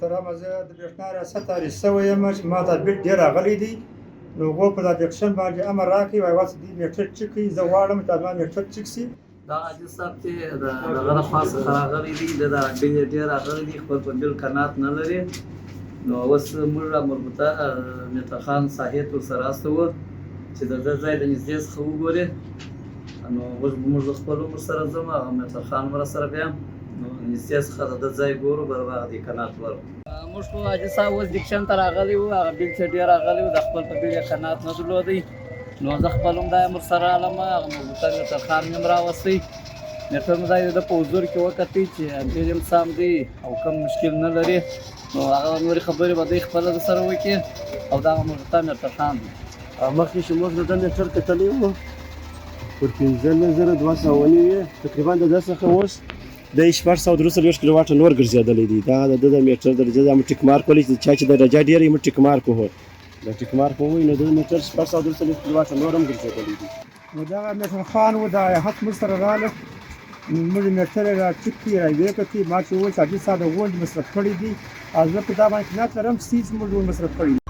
محترمه زه د برېښنا ریاست تعریف شوی یم چې ما ته بیټ ډېر راغلی دی نو هغو په دا اپلیکیشن باندې امر راکړي وایي واسه دې میټر چک کړي زه غواړم چې زما میټر چک شي. دا عاجز صاحب چې دغه د خوا څخه راغلی دی د بل یې ډېر راغلی دی خپل په بل قناعت نه لري نو اوس موږ مربوطه میټر خان صاحب ورسره استوو چې د ده ځای د نږدې څخه وګوري نو موږ خپل عمر سره ځم هغه میټر خان مر سره بیا نو نږدې څخه د ده ځای ګورو بر هغه دې قناعت ورو موږ خو عاجز صاحب اوس ډیکشن ته راغلی وو هغه بل چې ډېر راغلی وو د خپل په بل یې قناعت نه درلودی نو زه خپل هم دا امر سره رالم هغه مربوطه میټر خان مې هم راوستی میټر مې ځای د په حضور کې وکتئ چې امپیر هم سم دی او کوم مشکل نه لري نو هغه نورې خبرې به دوی خپله د سره وکړي او دغه مربوطه میټر خان دی. مخکې چې موږ د ده میټر کتلی وو پر 15,209 تقریبا د ده څخه اوس د 643 کیلو واټه نور ګرځېدلی دی. دا د ده د میټر درجه دا موږ ټیک مارک ولی چې چا چې درجه ډېره وي موږ ټیک مارک وهو د ټیک مارک ووایي نو د ده میټر 643 کیلو واټه نور هم ګرځېدلی دی. نو دغه میټر خان و دا حق موږ سره راغله موږ میټر یې را چک کړي را ویې کتې ما چې وویل چې عاجز صاحب د غونډ مصرف کړی دي او زه په دا باندې قناعت لرم چې موږ ډول مصرف کړی